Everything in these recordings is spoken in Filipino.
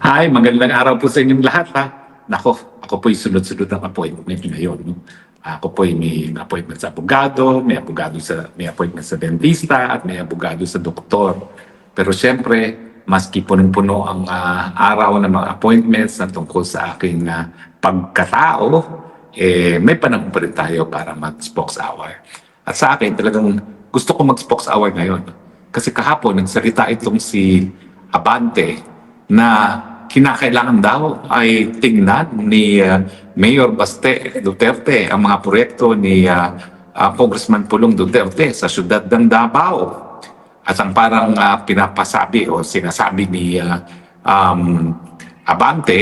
Hi, magandang araw po sa inyong lahat ha. Ako po'y sunod-sunod ang appointment ngayon. No? Ako po'y may appointment sa abogado, may appointment sa dentista, at may abogado sa doktor. Pero siyempre, maski punong-puno ang araw ng mga appointments na tungkol sa aking pagkatao, may panahon pa rin tayo para mag-spokes hour. At sa akin, talagang gusto ko mag-spokes hour ngayon. Kasi kahapon, nagsalita itong si Abante na kinakailangan daw ay tingnan ni Mayor Baste Duterte ang mga proyekto ni Congressman Pulong Duterte sa siyudad ng Davao. At ang parang pinapasabi o sinasabi ni Abante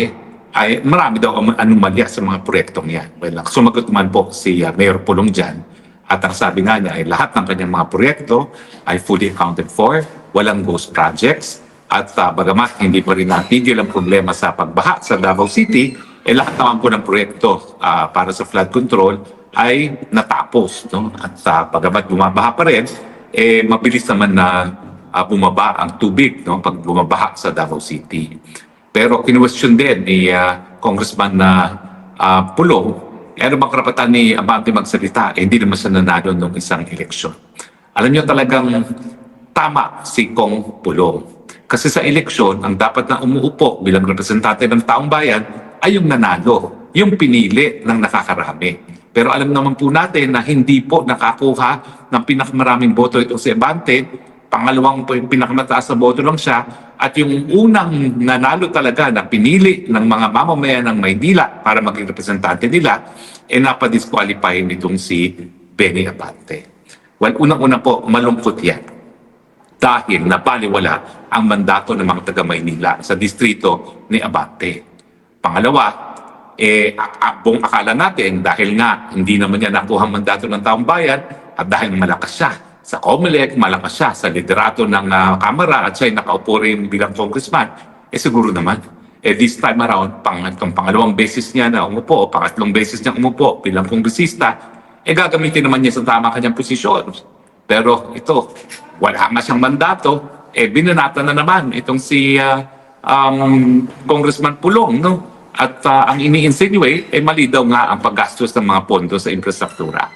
ay marami daw ang anomalya sa mga proyektong yan. Well, sumagot man po si Mayor Pulong dyan. At ang sabi nga niya ay lahat ng kanyang mga proyekto ay fully accounted for, walang ghost projects, at bagamat hindi pa rin natigil ang problema sa pagbaha sa Davao City, lahat naman po ng proyekto para sa flood control ay natapos. No? At bagamat bumabaha pa rin, mabilis naman na bumaba ang tubig no? Pag bumabaha sa Davao City. Pero kinwestiyon din ni Congressman Pulong, ano bang karapatan ni Abante magsalita? Hindi naman siya nanalo nung isang eleksyon. Alam niyo talagang tama si Kong Pulong. Kasi sa eleksyon, ang dapat na umuupo bilang representante ng taong bayan ay yung nanalo, yung pinili ng nakakarami. Pero alam naman po natin na hindi po nakakuha ng pinakamaraming boto itong si Abante. Pangalawang po yung pinakamataas na boto lang siya. At yung unang nanalo talaga na pinili ng mga mamamayan ng Maynila para maging representante nila, napadisqualify nitong si Benny Abante. Well, unang-una po, malungkot yan. Dahil napaliwala ang mandato ng mga taga-Maynila sa distrito ni Abante. Pangalawa, buong akala natin dahil nga hindi naman niya nakuha ang mandato ng taong bayan at dahil malakas siya sa COMELEC, malakas siya sa liderato ng Kamara at siya'y nakaupo rin bilang congressman, siguro naman, this time around, pangalawang beses niya na umupo, pangatlong beses niya umupo bilang kongresista, gagamitin naman niya sa tama kanyang posisyon. Pero ito, wala nga siyang mandato, binanata na naman itong si Congressman Pulong, no? At ang ini-insinuate, mali daw nga ang paggastos ng mga pondo sa infrastruktura.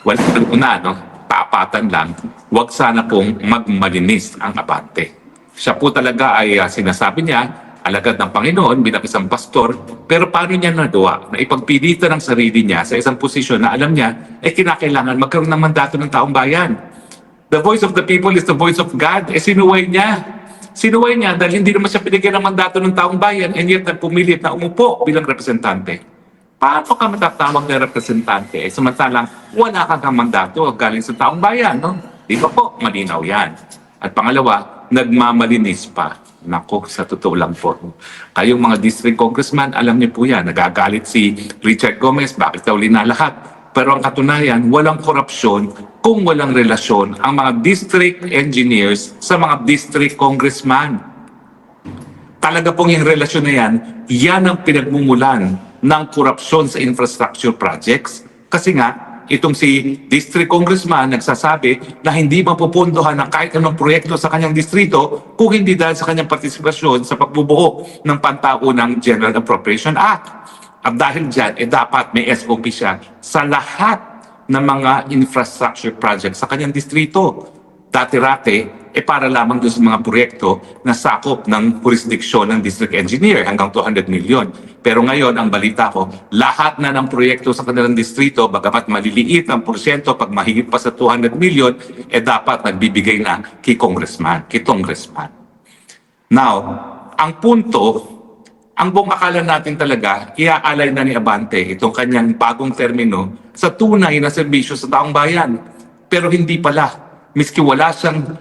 Well, una, no? Taapatan lang, wag sana pong magmalinis ang Abante. Siya po talaga ay sinasabi niya, alagad ng Panginoon bilang isang pastor, pero paano niya nagawa na ipagpilitan ang sarili niya sa isang posisyon na alam niya kinakailangan magkaroon ng mandato ng taong bayan. The voice of the people is the voice of God. Sinuway niya. Sinuway niya dahil hindi naman siya pinigyan ng mandato ng taong bayan and yet nagpumilit na umupo bilang representante. Paano ka matatawag na representante? Samantalang wala kang mandato galing sa taong bayan. No? Di ba po? Malinaw yan. At pangalawa, nagmamalinis pa. Naku, sa totoo lang po. Kayong mga district congressman, alam niyo po yan. Nagagalit si Richard Gomez, bakit daw linalahat? Pero ang katunayan, walang korupsyon kung walang relasyon ang mga district engineers sa mga district congressman. Talaga pong yung relasyon na yan ang pinagmumulan ng korupsyon sa infrastructure projects. Kasi nga, itong si district congressman nagsasabi na hindi mapupundohan ng kahit anong proyekto sa kanyang distrito kung hindi dahil sa kanyang partisipasyon sa pagbubuo ng pantaunang General Appropriation Act. At dahil dyan, dapat may SOP siya sa lahat ng mga infrastructure projects sa kanyang distrito. Dati-rate, para lamang doon sa mga proyekto na sakop ng jurisdiksyon ng district engineer hanggang 200 million. Pero ngayon, ang balita ko, lahat na ng proyekto sa kanilang distrito, bagamat maliliit ang porsyento pag mahigit pa sa 200 million, dapat nagbibigay na kay congressman. Now, ang punto, ang buong akala natin talaga, iaalay na ni Abante itong kanyang bagong termino sa tunay na serbisyo sa taong bayan. Pero hindi pala. Miski wala siyang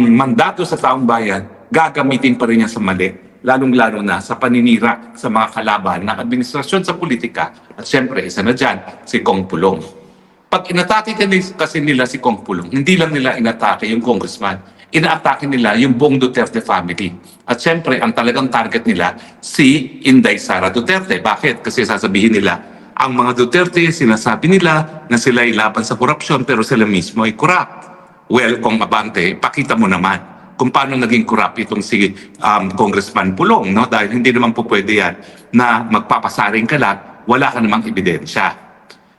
mandato sa taong bayan, gagamitin pa rin niya sa mali, lalong-lalo na sa paninira sa mga kalaban ng administrasyon sa politika. At siyempre, isa na dyan, si Kong Pulong. Pag inatake kasi nila si Kong Pulong, hindi lang nila inatake yung congressman, inaatake nila yung buong Duterte family. At siyempre, ang talagang target nila, si Inday Sara Duterte. Bakit? Kasi sasabihin nila, ang mga Duterte, sinasabi nila na sila ay laban sa korupsyon, pero sila mismo ay corrupt. Well, Kong Abante, pakita mo naman kung paano naging corrupt itong si Congressman Pulong, no? Dahil hindi naman po pwede yan na magpapasaring ka lang, wala ka namang ebidensya.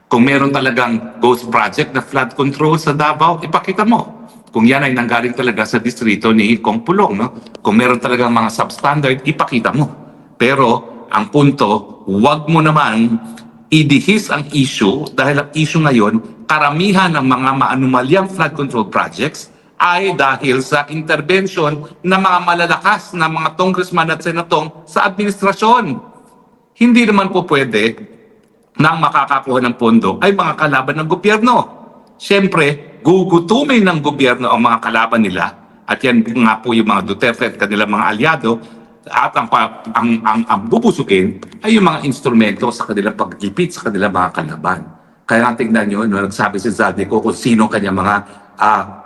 Kung meron talagang ghost project na flood control sa Davao, ipakita mo. Kung yan ay nanggaling talaga sa distrito ni Kong Pulong, no? Kung meron talagang mga substandard, ipakita mo. Pero ang punto, wag mo naman idihis ang issue dahil ang issue ngayon, karamihan ng mga maanumalyang flood control projects ay dahil sa intervention ng mga malalakas na mga congressman at senatong sa administrasyon. Hindi naman po pwede na ang makakakuha ng pondo ay mga kalaban ng gobyerno. Siyempre, gugutumin ng gobyerno ang mga kalaban nila at yan nga po yung mga Duterte at kanilang mga alyado at ang bubusugin ay yung mga instrumento sa kanilang pagkipit sa kanilang mga kalaban. Kaya nga tingnan nyo, no, nagsabi si Zaldico kung sino kanya mga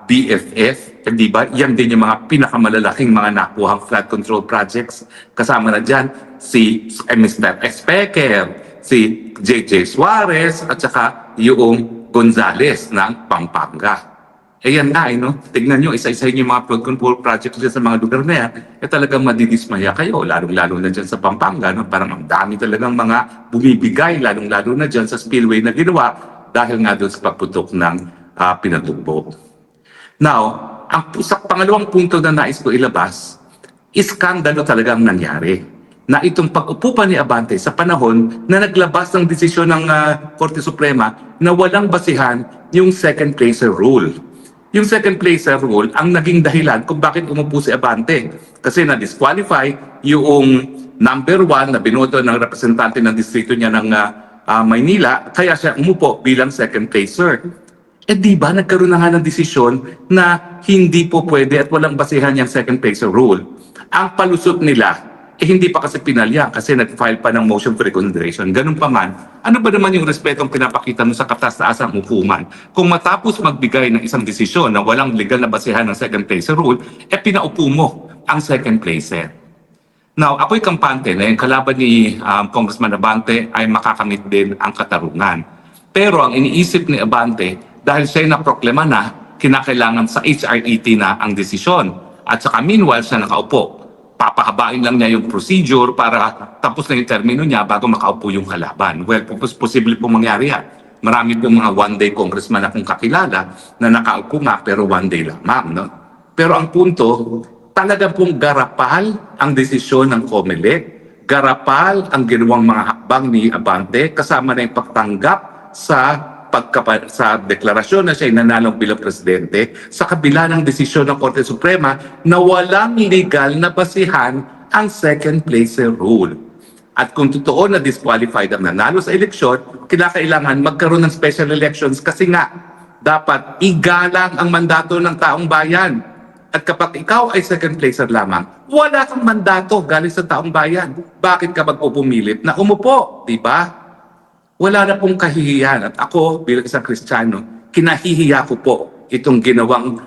BFF, di ba? Yan din yung mga pinakamalalaking mga nakuhang flood control projects. Kasama na dyan si Mr. Espeker, si JJ Suarez, at saka yung Gonzales ng Pampanga. Eh yan nga, no? Tignan nyo, isa-isa yung mga flood control projects dyan sa mga lugar na yan, talagang madidismaya kayo, lalong-lalo na dyan sa Pampanga, no? Parang ang dami talagang mga bumibigay, lalong-lalo na dyan sa spillway na ginawa dahil nga doon sa pagputok ng pinatubo. Now, sa pangalawang punto na nais ko ilabas, iskandalo talagang nangyari na itong pag-upo pa ni Abante sa panahon na naglabas ng desisyon ng Korte Suprema na walang basihan yung second placer rule. Yung second placer rule ang naging dahilan kung bakit umupo si Abante. Kasi na-disqualify yung number 1 na binoto ng representante ng distrito niya ng Maynila, kaya siya umupo bilang second placer. Eh di ba nagkaroon na nga ng desisyon na hindi po pwede at walang basihan yung second placer rule. Ang palusot nila, hindi pa kasi pinalya kasi nag-file pa ng motion for reconsideration. Ganun pa man, ano ba naman yung respetong pinapakita mo sa kataas-taasang hukuman? Kung matapos magbigay ng isang desisyon na walang legal na basihan ng second placer rule, pinaupo mo ang second placer. Now, ako'y kampante na yung kalaban ni Congressman Abante ay makakamit din ang katarungan. Pero ang iniisip ni Abante, dahil siya'y naproklama na, kinakailangan sa HRET na ang desisyon. At saka meanwhile siya nakaupo. Papahabain lang niya yung procedure para tapos na yung termino niya bago makaupo yung kalaban. Well, posible po mangyari yan. Marami pong mga one-day congressman akong kakilala na nakaupo nga pero one day lamang. No? Pero ang punto, talaga pong garapal ang desisyon ng COMELEC, garapal ang ginawang mga hakbang ni Abante kasama na yung pagtanggap sa deklarasyon na siya nanalo bilang presidente sa kabila ng desisyon ng Korte Suprema na walang legal na basihan ang second placer rule. At kung totoo na disqualified ang nanalo sa eleksyon, kinakailangan magkaroon ng special elections kasi nga dapat igalang ang mandato ng taong bayan. At kapag ikaw ay second placer lamang, wala kang mandato galing sa taong bayan. Bakit ka magpupumilit na umupo, di ba? Wala na pong kahihiyan. At ako, bilang isang Kristiyano, kinahihiya ko po itong ginawang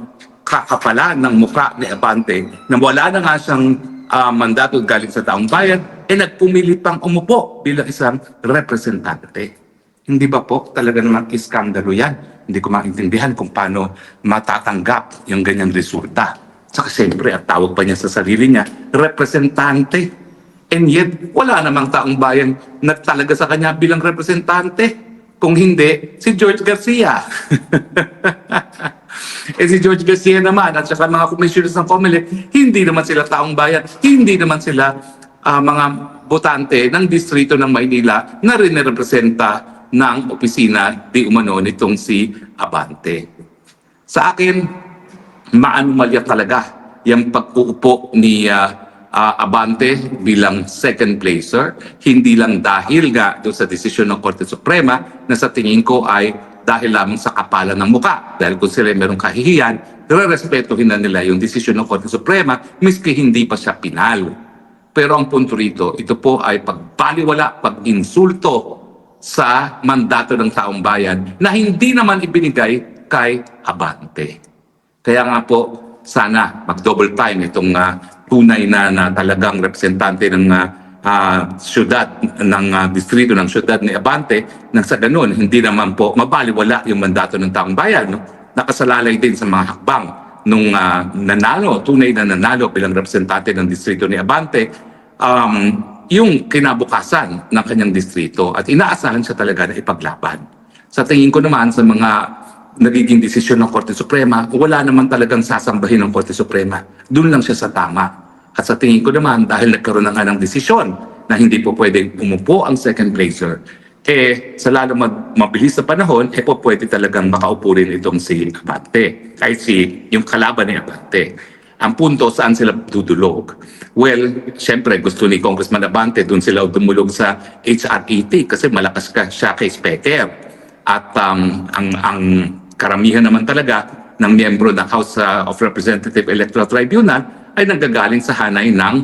kakapalan ng mukha ni Abante na wala na nga siyang mandato galing sa taong bayan, nagpumilit pang umupo bilang isang representante. Hindi ba po talaga naman iskandalo yan? Hindi ko maintindihan kung paano matatanggap yung ganyang resulta. Saka siyempre, at tawag pa niya sa sarili niya, representante. And yet, wala namang taong bayan na talaga sa kanya bilang representante. Kung hindi, si George Garcia. Si George Garcia naman at saka mga commissioners ng COMELEC, hindi naman sila taong bayan, hindi naman sila mga botante ng distrito ng Maynila na rin-representa ng opisina di umano nitong si Abante. Sa akin, maanumalya talaga yung pag-uupo ni Abante bilang second placer, hindi lang dahil nga doon sa desisyon ng Korte Suprema na sa tingin ko ay dahil lamang sa kapalan ng muka. Dahil kung sila merong kahihiyan, respetuhin na nila yung desisyon ng Korte Suprema miski hindi pa siya pinal. Pero ang punto rito, ito po ay pagbaliwala, pag-insulto sa mandato ng taong bayan na hindi naman ibinigay kay Abante. Kaya nga po, sana mag-double time itong tunay na talagang representante ng syudad, ng distrito ng syudad ni Abante, nang sa ganun, hindi naman po mabaliwala yung mandato ng taong bayan. No? Nakasalalay din sa mga hakbang tunay na nanalo bilang representante ng distrito ni Abante, yung kinabukasan ng kanyang distrito at inaasahan siya talaga na ipaglaban. Sa tingin ko naman sa mga nagiging desisyon ng Korte Suprema, wala naman talagang sasambahin ng Korte Suprema. Doon lang siya sa tama. At sa tingin ko naman, dahil nagkaroon na nga ng desisyon na hindi po pwedeng umupo ang second placer, sa lalo mabilis na panahon, po pwede talagang makaupo rin itong si Abante. Kahit yung kalaban ni Abante. Ang punto, saan sila dudulog? Well, syempre, gusto ni Congressman Abante, doon sila dumulog sa HRET kasi malakas siya kay Specker. At ang karamihan naman talaga ng miyembro ng House of Representative Electoral Tribunal ay nanggagaling sa hanay ng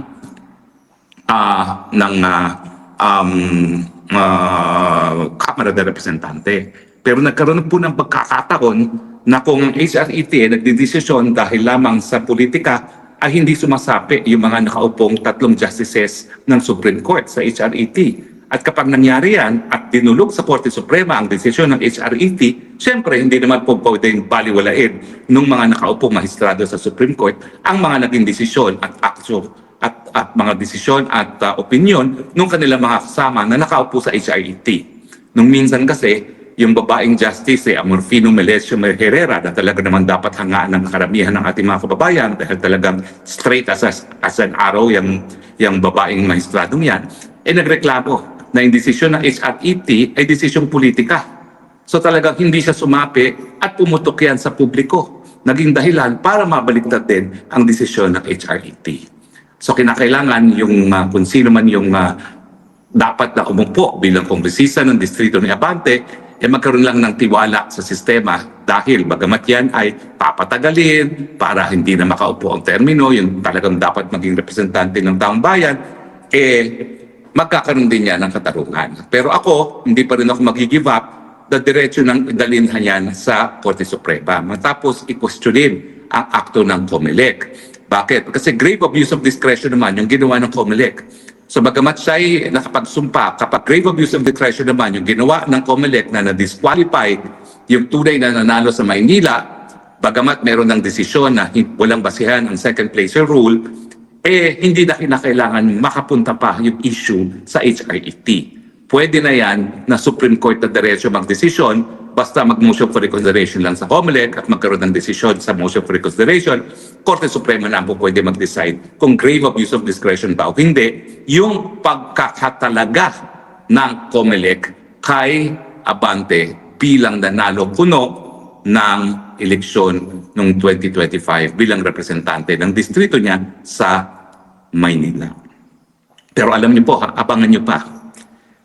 Kamara de Representante. Pero nagkaroon po ng pagkakataon na kung ang HRET ay nagdidesisyon dahil lamang sa politika ay hindi sumasapi yung mga nakaupong 3 justices ng Supreme Court sa HRET. At kapag nangyari yan at dinulog sa Korte Suprema ang desisyon ng HRET, siyempre hindi naman po pwedeng baliwalain ng mga nakaupong maestrado sa Supreme Court ang mga naging desisyon at aksyon at mga desisyon at opinyon ng kanilang mga kasama na nakaupo sa HRET. Nung minsan kasi, yung babaeng justice, Amorfino Melesio Herrera, na talaga naman dapat hangaan ng karamihan ng ating mga kababayan dahil talagang straight as an arrow yung babaeng mahistradong yan, nagreklamo na yung desisyon ng HRET ay desisyong politika. So talagang hindi siya sumapi at pumutok yan sa publiko. Naging dahilan para mabaliktad din ang desisyon ng HRET. So kinakailangan yung kung sino man yung dapat na umupo bilang kongresista ng distrito ni Abante, magkaroon lang ng tiwala sa sistema dahil bagamat yan ay papatagalin para hindi na makaupo ang termino, yung talagang dapat maging representante ng taong bayan, magkakaroon din yan ng katarungan. Pero ako, hindi pa rin ako mag-give up na diretso ng dalinhan yan sa Korte Suprema. Matapos i-questionin ang akto ng COMELEC. Bakit? Kasi grave abuse of discretion naman yung ginawa ng COMELEC. So bagamat siya ay nakapagsumpa, kapag grave abuse of discretion naman yung ginawa ng COMELEC na na-disqualify yung tunay na nanalo sa Maynila, bagamat meron ng desisyon na walang basihan ang second placer rule, hindi na kinakailangan makapunta pa yung issue sa HRET. Pwede na yan na Supreme Court na diretso magdesisyon basta mag-motion for reconsideration lang sa COMELEC at magkaroon ng desisyon sa motion for reconsideration, Korte Suprema na po pwede mag-decide kung grave abuse of discretion ba o hindi yung pagkakatalaga ng COMELEC kay Abante bilang nanalo puno ng eleksyon noong 2025 bilang representante ng distrito niya sa Maynila. Pero alam niyo po, abangan niyo pa.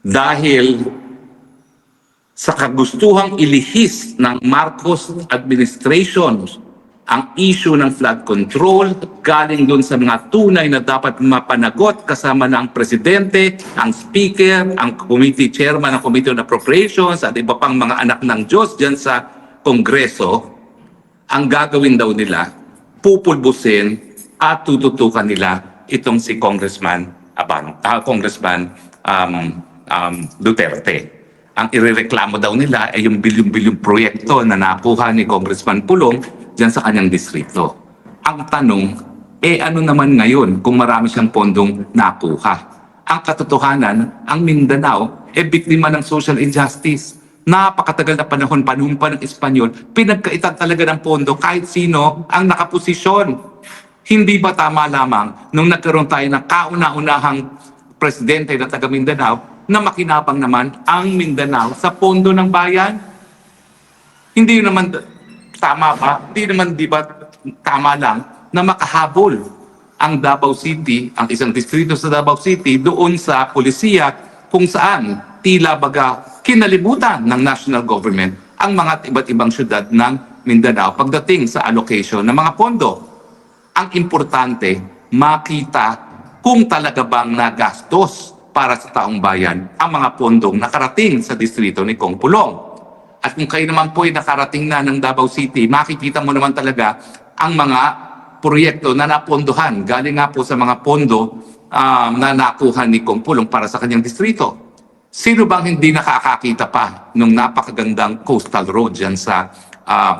Dahil sa kagustuhang ilihis ng Marcos administration ang issue ng flood control galing doon sa mga tunay na dapat mapanagot kasama ng presidente, ang speaker, ang committee chairman ng Committee on Appropriations at iba pang mga anak ng Diyos dyan sa Kongreso, ang gagawin daw nila, pupulbusin at tututukan nila itong si Congressman Duterte. Ang irereklamo daw nila ay yung bilyong-bilyong proyekto na nakuha ni Congressman Pulong dyan sa kanyang distrito. Ang tanong, ano naman ngayon kung marami siyang pondong nakuha? Ang katotohanan, ang Mindanao biktima ng social injustice. Napakatagal na panahon pa ng Espanyol, pinagkaitan talaga ng pondo kahit sino ang nakaposisyon. Hindi ba tama lamang nung nagkaroon tayo ng kauna-unahang presidente ng taga Mindanao na makinabang naman ang Mindanao sa pondo ng bayan? Hindi naman tama ba? Hindi naman di ba tama lang na makahabol ang Davao City, ang isang distrito sa Davao City doon sa polisiya kung saan tila baga kinalibutan ng national government ang mga iba't ibang syudad ng Mindanao pagdating sa allocation ng mga pondo. Ang importante, makita kung talaga bang nagastos para sa taong bayan ang mga pondong nakarating sa distrito ni Kong Pulong. At kung kayo naman po ay nakarating na ng Davao City, makikita mo naman talaga ang mga proyekto na napondohan. Galing nga po sa mga pondo na nakuha ni Kong Pulong para sa kanyang distrito. Sino bang hindi nakakakita pa ng napakagandang coastal road dyan sa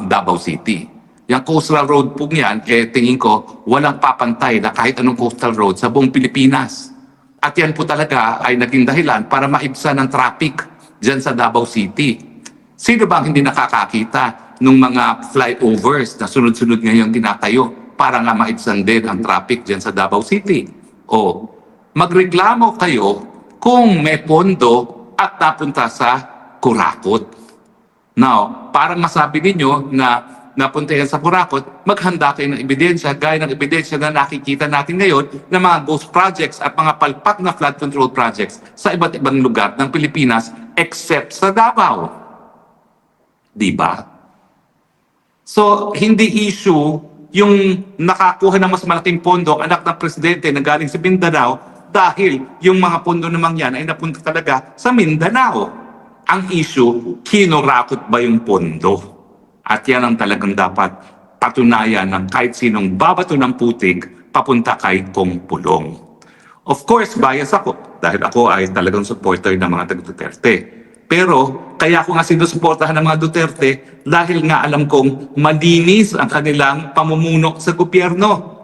Davao City? Yung coastal road po niyan, tingin ko, walang papantay na kahit anong coastal road sa buong Pilipinas. At yan po talaga ay naging dahilan para maibsan ng traffic dyan sa Davao City. Sino bang hindi nakakakita ng mga flyovers na sunod-sunod ngayon tinatayo para nga maibsan din ang traffic dyan sa Davao City? O magreklamo kayo kung may pondo at napunta sa Kurakot. Now, para masabi ninyo na napunta yan sa Kurakot, maghanda kayo ng ebidensya, gaya ng ebidensya na nakikita natin ngayon ng mga ghost projects at mga palpak na flood control projects sa iba't ibang lugar ng Pilipinas except sa Davao. Diba? So, hindi issue yung nakakuha ng mas malaking pondo ang anak ng presidente na galing sa Mindanao dahil yung mga pondo namang yan ay napunta talaga sa Mindanao. Ang issue, kinurakot ba yung pondo? At yan ang talagang dapat patunayan ng kahit sinong babato ng putik papunta kay Kong Pulong. Of course, bias ako dahil ako ay talagang supporter ng mga taga-Duterte. Pero kaya ako nga sinusuportahan ng mga Duterte dahil nga alam kong malinis ang kanilang pamumuno sa gobyerno.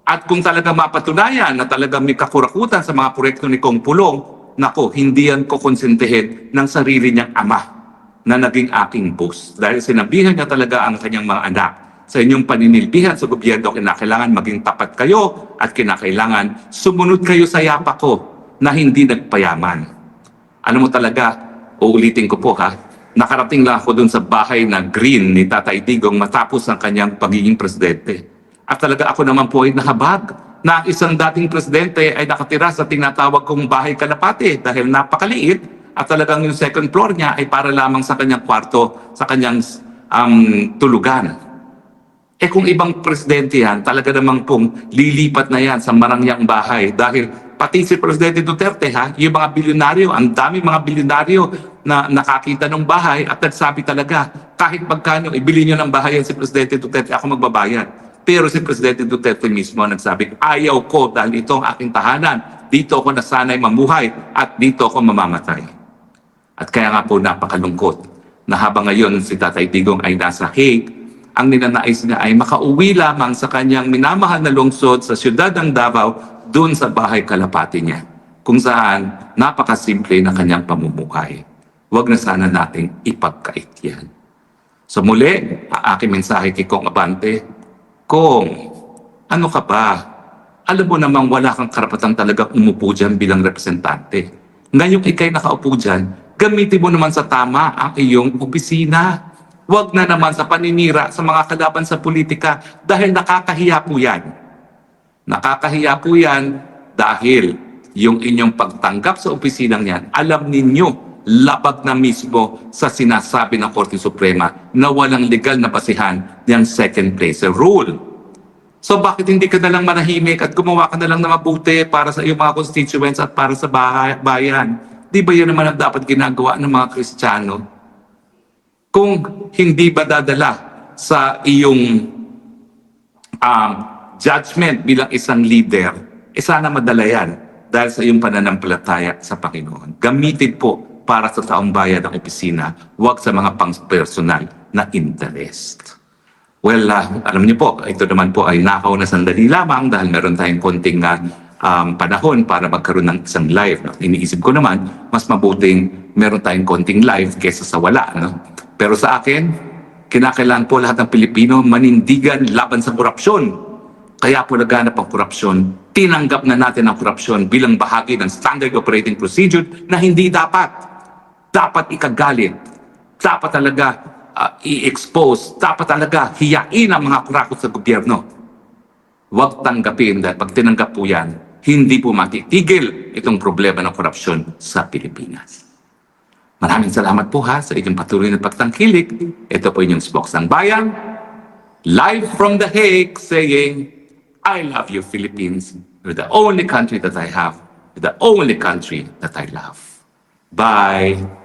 At kung talaga mapatunayan na talaga may kakurakutan sa mga proyekto ni Kong Pulong, nako, hindi yan ko konsintihin ng sarili niyang ama na naging aking boss. Dahil sinabihan niya talaga ang kanyang mga anak, sa inyong paninilbihan sa gobyerno, kinakailangan maging tapat kayo at kinakailangan sumunod kayo sa yapak ko na hindi nagpayaman. Alam mo talaga, uulitin ko po ha, nakarating lang ako dun sa bahay na green ni Tatay Digong matapos ang kanyang pagiging presidente. At talaga ako naman po ay nahabag na ang isang dating presidente ay nakatira sa tinatawag kong bahay kalapate dahil napakaliit at talagang yung second floor niya ay para lamang sa kanyang kwarto, sa kanyang tulugan. Kung ibang presidente yan, talaga namang pong lilipat na yan sa marangyang bahay dahil pati si Presidente Duterte ha, yung mga bilyonaryo, ang dami mga bilyonaryo na nakakita ng bahay at nagsabi talaga kahit magkano ibili nyo ng bahay yan si Presidente Duterte, ako magbabayad. Pero si Presidente Duterte mismo nagsabi, ayaw ko dahil ito ang aking tahanan. Dito ako nasanay mamuhay at dito ako mamamatay. At kaya nga po napakalungkot na habang ngayon si Tatay Digong ay nasa Hague, ang ninanais niya ay makauwi lamang sa kanyang minamahal na lungsod sa siyudad ng Davao doon sa bahay kalapati niya. Kung saan napakasimple na kanyang pamumuhay. Huwag na sana nating ipagkait yan. So muli, ang aking mensahe kay Kong Abante, Kung, ano ka ba? Alam mo namang wala kang karapatan talagang umupo dyan bilang representante. Ngayong ikay nakaupo dyan, gamitin mo naman sa tama ang iyong opisina. Huwag na naman sa paninira sa mga kalaban sa politika dahil nakakahiya po yan. Nakakahiya po yan dahil yung inyong pagtanggap sa opisinang yan, alam ninyo, labag na mismo sa sinasabi ng Korte Suprema na walang legal na basihan ng second place rule. So bakit hindi ka na lang manahimik at gumawa ka na lang na mabuti para sa iyong mga constituents at para sa bayan? Di ba yan naman ang dapat ginagawa ng mga Kristiyano? Kung hindi ba dadala sa iyong judgment bilang isang leader, sana madala yan dahil sa iyong pananampalataya sa Panginoon. Gamitin po para sa taong bayan ng opisina, huwag sa mga pang-personal na interest. Well, alam niyo po, ito naman po ay nakaw na sandali lamang dahil meron tayong konting panahon para magkaroon ng isang live. No? Iniisip ko naman, mas mabuting meron tayong konting live kaysa sa wala. No? Pero sa akin, kinakailangan po lahat ng Pilipino manindigan laban sa korupsyon. Kaya po naganap ang korupsyon. Tinanggap na natin ang korupsyon bilang bahagi ng standard operating procedure na hindi dapat. Dapat ikagalit. Dapat talaga i-expose. Dapat talaga hiyain ang mga kurakot sa gobyerno. Huwag tanggapin dahil pag tinanggap po yan, hindi po matitigil itong problema ng korupsyon sa Pilipinas. Maraming salamat po ha sa inyong patuloy na pagtangkilik. Ito po inyong Spokes ng Bayan. Live from The Hague saying, I love you, Philippines. You're the only country that I have. You're the only country that I love. Bye.